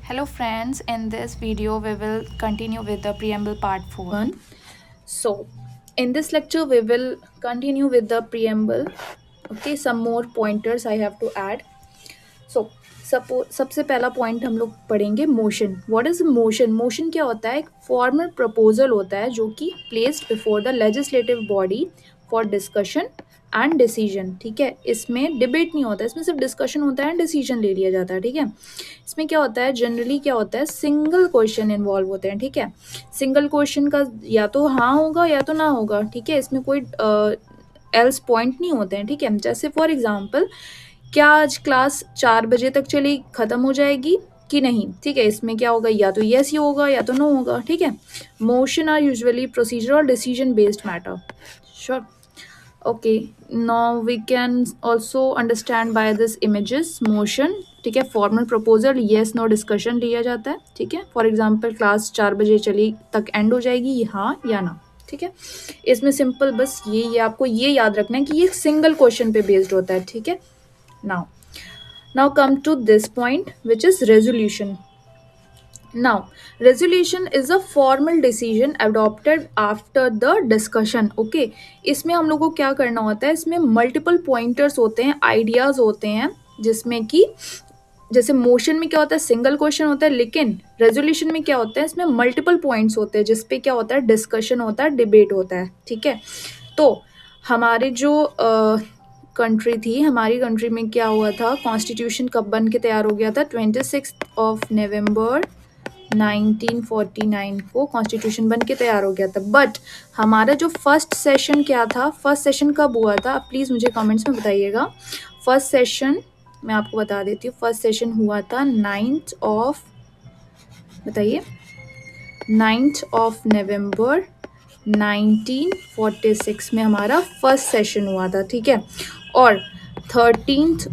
Hello friends, in this video we will continue with the preamble part 4. So, in this lecture we will continue with the preamble. Okay, some more pointers I have to add. So, सबसे पहला point हम लोग पढ़ेंगे motion. What is motion? Motion क्या होता है? एक formal proposal होता है जो कि placed before the legislative body for discussion and decision. ठीक है, इसमें डिबेट नहीं होता है, इसमें सिर्फ डिस्कशन होता है एंड डिसीजन ले लिया जाता है. ठीक है, इसमें क्या होता है, जनरली क्या होता है, सिंगल क्वेश्चन इन्वॉल्व होते हैं. ठीक है, सिंगल क्वेश्चन का या तो हाँ होगा या तो ना होगा. ठीक है, इसमें कोई एल्स पॉइंट नहीं होते हैं. ठीक है, जैसे फॉर एग्जाम्पल, क्या आज क्लास 4 बजे तक चली खत्म हो जाएगी कि नहीं. ठीक है, इसमें क्या होगा, या तो यस ही होगा या तो नो होगा. ठीक है, मोशन आर यूजुअली प्रोसीजर और decision based matter. Sure. Okay, now we can also understand by this images motion. ठीक है, formal proposal, yes no discussion लिया जाता है. ठीक है, फॉर एग्जाम्पल क्लास 4 बजे चली तक एंड हो जाएगी, हाँ या ना. ठीक है, इसमें सिंपल बस ये आपको ये याद रखना है कि ये सिंगल क्वेश्चन पे बेस्ड होता है. ठीक है, now come to this point, which is resolution. Now, resolution is a formal decision adopted after the discussion. Okay, इसमें हम लोग को क्या करना होता है, इसमें मल्टीपल पॉइंटर्स होते हैं, आइडियाज होते हैं, जिसमें कि जैसे मोशन में क्या होता है, सिंगल क्वेश्चन होता है, लेकिन रेजोल्यूशन में क्या होता है, इसमें मल्टीपल पॉइंट्स होते हैं जिसपे क्या होता है, डिस्कशन होता है, डिबेट होता है. ठीक है, तो हमारे जो कंट्री थी, हमारी कंट्री में क्या हुआ था, कॉन्स्टिट्यूशन कब बन के तैयार हो गया था, 26 नवंबर 1949 को कॉन्स्टिट्यूशन बन के तैयार हो गया था. बट हमारा जो फर्स्ट सेशन क्या था, फर्स्ट सेशन कब हुआ था, आप प्लीज़ मुझे कमेंट्स में बताइएगा. फर्स्ट सेशन मैं आपको बता देती हूँ, फर्स्ट सेशन हुआ था 9 नवंबर 1946 में हमारा फर्स्ट सेशन हुआ था. ठीक है, और 13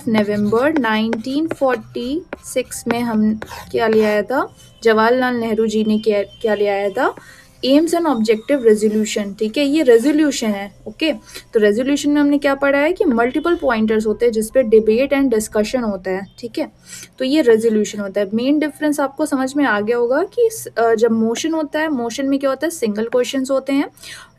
नवंबर 1946 में हम क्या ले आया था, जवाहरलाल नेहरू जी ने क्या ले आया था, एम्स एंड ऑब्जेक्टिव रेजोल्यूशन. ठीक है, ये रेजोल्यूशन है. ओके, तो रेजोल्यूशन में हमने क्या पढ़ा है कि मल्टीपल पॉइंटर्स होते हैं जिसपे डिबेट एंड डिस्कशन होता है. ठीक है, तो ये रेजोल्यूशन होता है. मेन डिफरेंस आपको समझ में आ गया होगा कि जब मोशन होता है, मोशन में क्या होता है, सिंगल क्वेश्चंस होते हैं.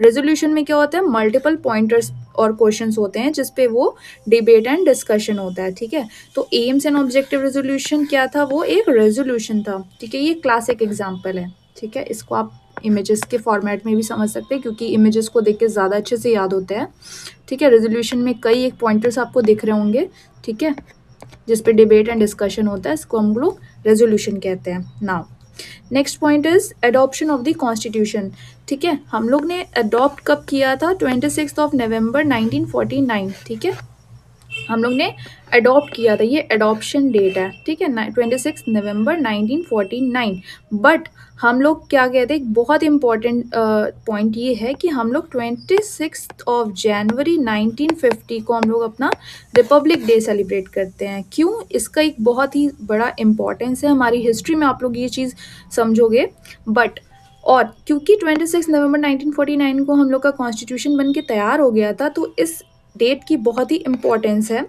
रेजोल्यूशन में क्या होता है, मल्टीपल पॉइंटर्स और क्वेश्चंस होते हैं जिसपे वो डिबेट एंड डिस्कशन होता है. ठीक है, तो एम्स एंड ऑब्जेक्टिव रेजोल्यूशन क्या था, वो एक रेजोल्यूशन था. ठीक है, ये क्लासिक एग्जाम्पल है. ठीक है, इसको आप इमेजेस के फॉर्मेट में भी समझ सकते हैं क्योंकि इमेजेस को देख के ज़्यादा अच्छे से याद होते हैं. ठीक है, रेजोल्यूशन में कई एक पॉइंटर्स आपको दिख रहे होंगे. ठीक है, जिस पे डिबेट एंड डिस्कशन होता है, इसको हम लोग रेजोल्यूशन कहते हैं. Now next point is adoption of the constitution. ठीक है, हम लोग ने अडॉप्ट कब किया था, 26 नवंबर 1949. ठीक है, हम लोग ने अडॉप्ट किया था, ये अडॉप्शन डेट है. ठीक है, 26 नवंबर 1949. बट हम लोग क्या कहते हैं, एक बहुत इंपॉर्टेंट पॉइंट ये है कि हम लोग 26 जनवरी 1950 को हम लोग अपना रिपब्लिक डे सेलिब्रेट करते हैं. क्यों? इसका एक बहुत ही बड़ा इम्पोर्टेंस है हमारी हिस्ट्री में, आप लोग ये चीज़ समझोगे. बट और क्योंकि 26 नवंबर 1949 को हम लोग का कॉन्स्टिट्यूशन बन के तैयार हो गया था, तो इस डेट की बहुत ही इम्पोर्टेंस है.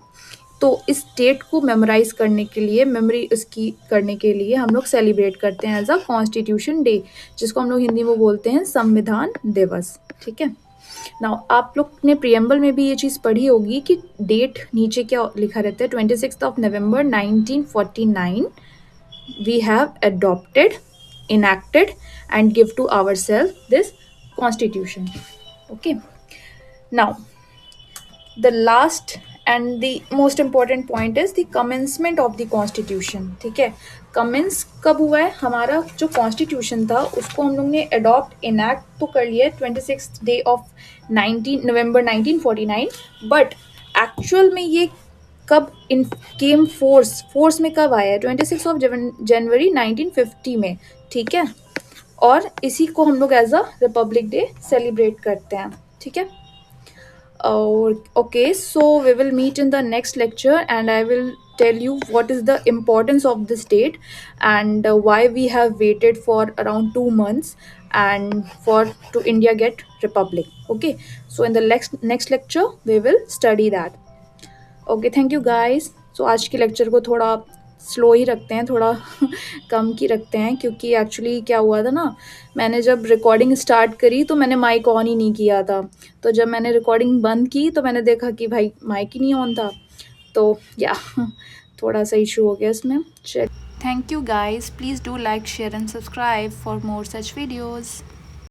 तो इस डेट को मेमोराइज करने के लिए, मेमोरी इसकी करने के लिए हम लोग सेलिब्रेट करते हैं एज अ कॉन्स्टिट्यूशन डे, जिसको हम लोग हिंदी में बोलते हैं संविधान दिवस. ठीक है, नाउ आप लोग ने प्रियम्बल में भी ये चीज़ पढ़ी होगी कि डेट नीचे क्या लिखा रहता है, 26 November 1949 we have adopted, enacted and give to ourselves this constitution. Okay, now the last and the most important point is the commencement of the constitution. ठीक है, कमेंस कब हुआ है, हमारा जो कॉन्स्टिट्यूशन था उसको हम लोग ने अडॉप्ट, इनैक्ट तो कर लिया 26 नवंबर 1949. बट एक्चुअल में ये कब इन केम फोर्स में कब आया है, 26 जनवरी 1950 में. ठीक है, और इसी को हम लोग as a republic day celebrate करते हैं. ठीक है, okay, so we will meet in the next lecture and I will tell you what is the importance of this date and why we have waited for around 2 months and for to India get republic. Okay, so in the next lecture we will study that. Okay, thank you guys. So आज के lecture को थोड़ा slow ही रखते हैं, थोड़ा कम की रखते हैं, क्योंकि एक्चुअली क्या हुआ था ना, मैंने जब रिकॉर्डिंग स्टार्ट करी तो मैंने माइक ऑन ही नहीं किया था। तो जब मैंने रिकॉर्डिंग बंद की तो मैंने देखा कि भाई माइक ही नहीं ऑन था। तो या थोड़ा सा इशू हो गया इसमें। चल, thank you guys, please do like, share and subscribe for more such videos.